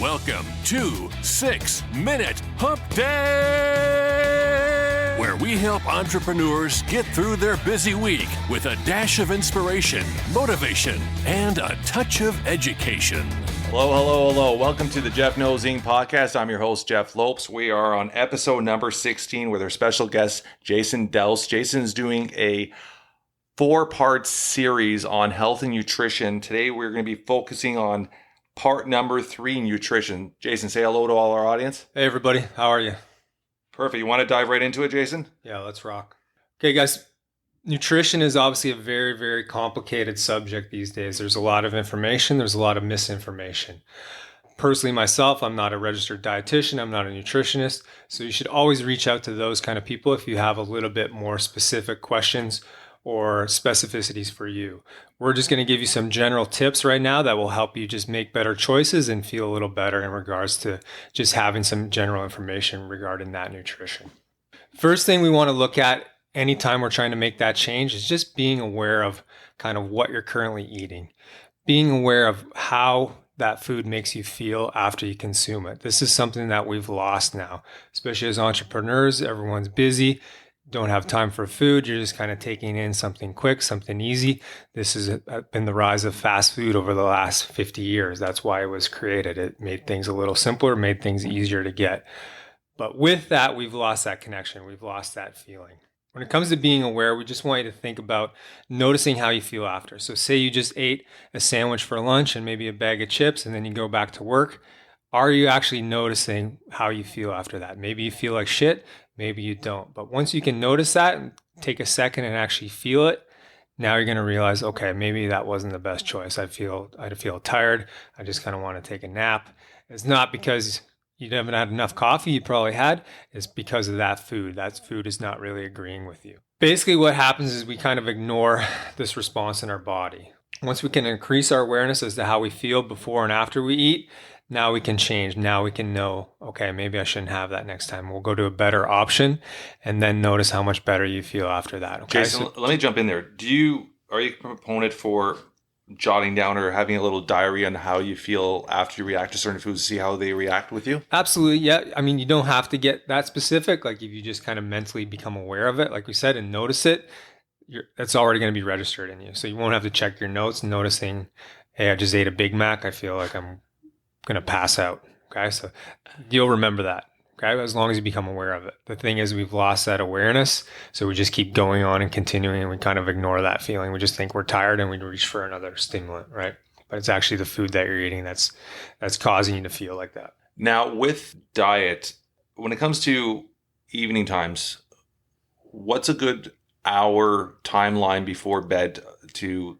Welcome to 6 Minute Hump Day, where we help entrepreneurs get through their busy week with a dash of inspiration, motivation, and a touch of education. Hello. Welcome to the Jeff Knows Inc. podcast. I'm your host, Jeff Lopes. We are on episode number 16 with our special guest, Jason Dowse. Jason's doing a 4-part series on health and nutrition. Today, we're going to be focusing on part number 3, nutrition. Jason, say hello to all our audience. Hey, everybody. How are you? Perfect. You want to dive right into it, Jason? Yeah, let's rock. Okay, guys. Nutrition is obviously a very, very complicated subject these days. There's a lot of information. There's a lot of misinformation. Personally, myself, I'm not a registered dietitian. I'm not a nutritionist. So you should always reach out to those kind of people if you have a little bit more specific questions or specificities for you. We're just going to give you some general tips right now that will help you just make better choices and feel a little better in regards to just having some general information regarding that nutrition. First thing we want to look at anytime we're trying to make that change is just being aware of kind of what you're currently eating, being aware of how that food makes you feel after you consume it. This is something that we've lost now, especially as entrepreneurs. Everyone's busy. Don't have time for food. You're just kind of taking in something quick, something easy. This has been the rise of fast food over the last 50 years. That's why it was created. It made things a little simpler, made things easier to get. But with that, we've lost that connection. We've lost that feeling. When it comes to being aware, we just want you to think about noticing how you feel after. So say you just ate a sandwich for lunch and maybe a bag of chips, and then you go back to work. Are you actually noticing how you feel after that? Maybe you feel like shit, maybe you don't. But once you can notice that and take a second and actually feel it, now you're going to realize, okay, maybe that wasn't the best choice. I feel tired. I just kind of want to take a nap. It's not because you haven't had enough coffee you probably had. It's because of that food. That food is not really agreeing with you. Basically, what happens is we kind of ignore this response in our body. Once we can increase our awareness as to how we feel before and after we eat, now we can change. Now we can know, okay, maybe I shouldn't have that next time. We'll go to a better option and then notice how much better you feel after that. Okay? Jason, let me jump in there. Are you a proponent for jotting down or having a little diary on how you feel after you react to certain foods to see how they react with you? Absolutely. Yeah. I mean, you don't have to get that specific. Like if you just kind of mentally become aware of it, like we said, and notice it, that's already going to be registered in you. So you won't have to check your notes noticing, hey, I just ate a Big Mac. I feel like I'm going to pass out. Okay. So you'll remember that. Okay. As long as you become aware of it. The thing is we've lost that awareness. So we just keep going on and continuing and we kind of ignore that feeling. We just think we're tired and we reach for another stimulant, right? But it's actually the food that you're eating that's causing you to feel like that. Now with diet, when it comes to evening times, what's a good hour timeline before bed to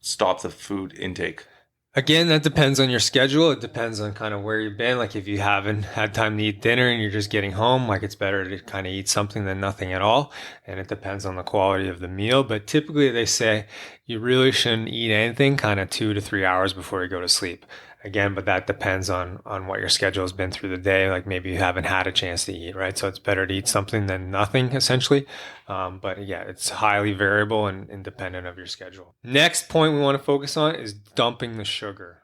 stop the food intake? Again, that depends on your schedule. It depends on kind of where you've been. Like if you haven't had time to eat dinner and you're just getting home, like it's better to kind of eat something than nothing at all. And it depends on the quality of the meal. But typically they say you really shouldn't eat anything kind of 2 to 3 hours before you go to sleep. Again, but that depends on what your schedule has been through the day. Like maybe you haven't had a chance to eat, right? So it's better to eat something than nothing, essentially. But yeah, it's highly variable and independent of your schedule. Next point we want to focus on is dumping the sugar.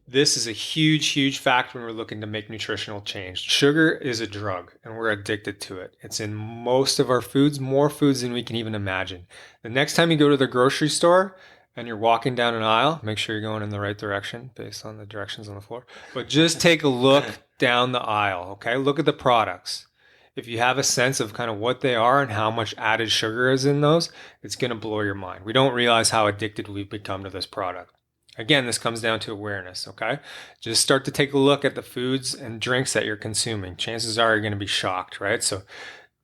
This is a huge, huge factor when we're looking to make nutritional change. Sugar is a drug and we're addicted to it. It's in most of our foods, more foods than we can even imagine. The next time you go to the grocery store, and you're walking down an aisle, make sure you're going in the right direction based on the directions on the floor. But just take a look down the aisle, okay? Look at the products. If you have a sense of kind of what they are and how much added sugar is in those, it's going to blow your mind. We don't realize how addicted we've become to this product. Again, this comes down to awareness, okay? Just start to take a look at the foods and drinks that you're consuming. Chances are you're going to be shocked, right? So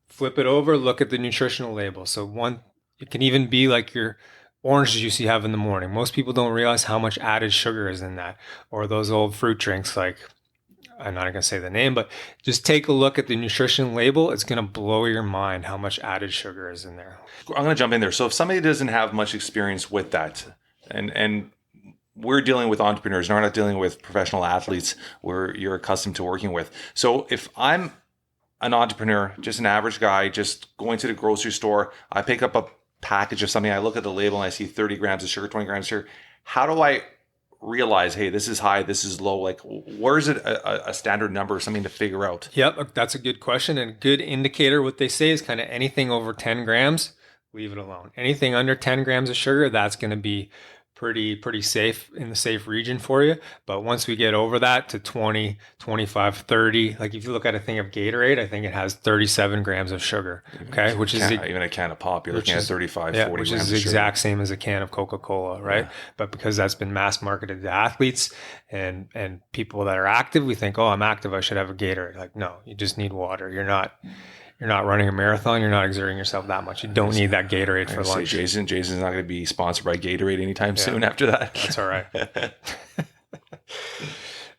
flip it over, look at the nutritional label. So it can even be like your orange juice you have in the morning. Most people don't realize how much added sugar is in that. Or those old fruit drinks like, I'm not going to say the name, but just take a look at the nutrition label. It's going to blow your mind how much added sugar is in there. I'm going to jump in there. So if somebody doesn't have much experience with that, and we're dealing with entrepreneurs, and we're not dealing with professional athletes where you're accustomed to working with. So if I'm an entrepreneur, just an average guy, just going to the grocery store, I pick up a package of something, I look at the label and I see 30 grams of sugar, 20 grams of sugar. How do I realize, hey, this is high, this is low? Like, where is it a standard number, something to figure out? Yep, that's a good question. And a good indicator, what they say is kind of anything over 10 grams, leave it alone. Anything under 10 grams of sugar, that's going to be pretty safe, in the safe region for you. But once we get over that to 20, 25, 30, like if you look at a thing of Gatorade, I think it has 37 grams of sugar. Okay. Which is even a can of pop, you're looking at 35, 40 which grams is of the sugar. exact same as a can of Coca-Cola, right? Yeah. But because that's been mass marketed to athletes and people that are active, we think, oh, I'm active, I should have a Gatorade. Like, no, you just need water. You're not running a marathon. You're not exerting yourself that much. You don't need that Gatorade for lunch. Jason's not going to be sponsored by Gatorade anytime soon after that. That's all right.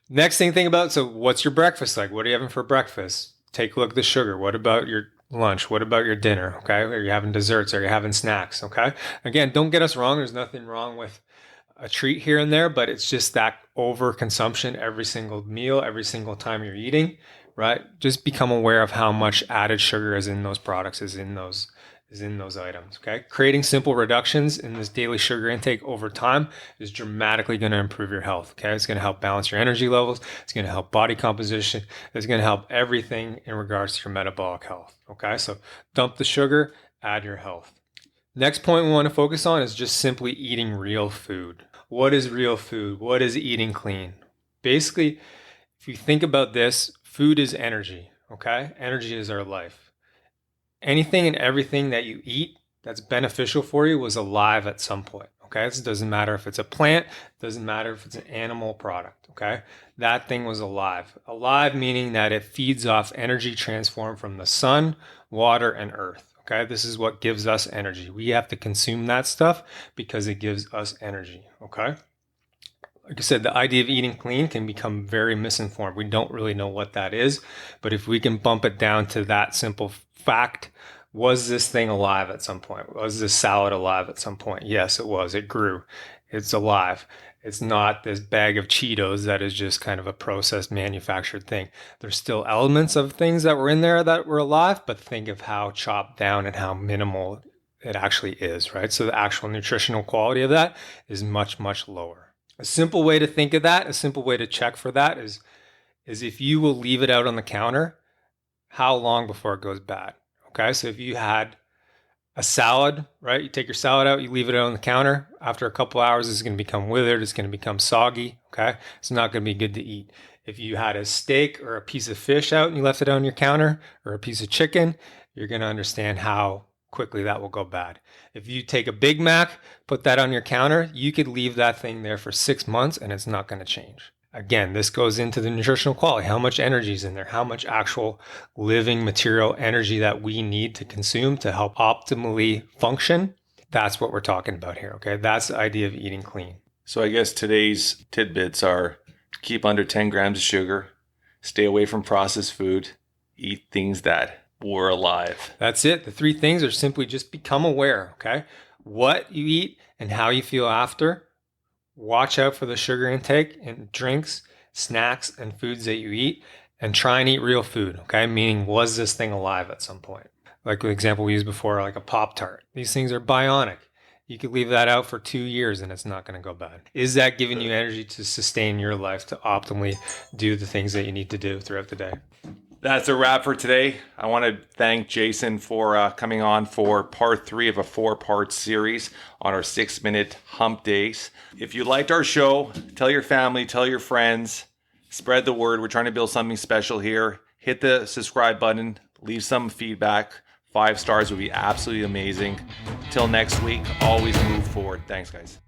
Next thing to think about, so what's your breakfast like? What are you having for breakfast? Take a look at the sugar. What about your lunch? What about your dinner? Okay. Are you having desserts? Are you having snacks? Okay. Again, don't get us wrong. There's nothing wrong with a treat here and there, but it's just that overconsumption every single meal, every single time you're eating. Right? Just become aware of how much added sugar is in those products, is in those items. Okay. Creating simple reductions in this daily sugar intake over time is dramatically going to improve your health. Okay. It's going to help balance your energy levels. It's going to help body composition. It's going to help everything in regards to your metabolic health. Okay. So dump the sugar, add your health. Next point we want to focus on is just simply eating real food. What is real food? What is eating clean? Basically, if you think about this, food is energy, okay? Energy is our life. Anything and everything that you eat that's beneficial for you was alive at some point, okay? It doesn't matter if it's a plant, it doesn't matter if it's an animal product, okay? That thing was alive. Alive meaning that it feeds off energy transformed from the sun, water, and earth, okay? This is what gives us energy. We have to consume that stuff because it gives us energy, okay? Like I said, the idea of eating clean can become very misinformed. We don't really know what that is, but if we can bump it down to that simple fact, was this thing alive at some point? Was this salad alive at some point? Yes, it was. It grew. It's alive. It's not this bag of Cheetos that is just kind of a processed manufactured thing. There's still elements of things that were in there that were alive, but think of how chopped down and how minimal it actually is, right? So the actual nutritional quality of that is much, much lower. A simple way to think of that, a simple way to check for that is if you will leave it out on the counter, how long before it goes bad? Okay, so if you had a salad, right? You take your salad out, you leave it out on the counter. After a couple hours, it's going to become withered. It's going to become soggy. Okay, it's not going to be good to eat. If you had a steak or a piece of fish out and you left it on your counter, or a piece of chicken, you're going to understand how quickly that will go bad. If you take a Big Mac, put that on your counter, you could leave that thing there for 6 months and it's not going to change. Again, this goes into the nutritional quality. How much energy is in there? How much actual living material energy that we need to consume to help optimally function? That's what we're talking about here, okay? That's the idea of eating clean. So I guess today's tidbits are keep under 10 grams of sugar, stay away from processed food, eat things that were alive. That's it. The three things are simply just become aware, okay? What you eat and how you feel after. Watch out for the sugar intake and drinks, snacks, and foods that you eat, and try and eat real food, okay? Meaning, was this thing alive at some point? Like the example we used before, like a Pop-Tart. These things are bionic. You could leave that out for 2 years and it's not going to go bad. Is that giving you energy to sustain your life, to optimally do the things that you need to do throughout the day? That's a wrap for today. I want to thank Jason for coming on for part 3 of a 4-part series on our 6-minute hump days. If you liked our show, tell your family, tell your friends, spread the word. We're trying to build something special here. Hit the subscribe button, leave some feedback. 5 stars would be absolutely amazing. Till next week, always move forward. Thanks, guys.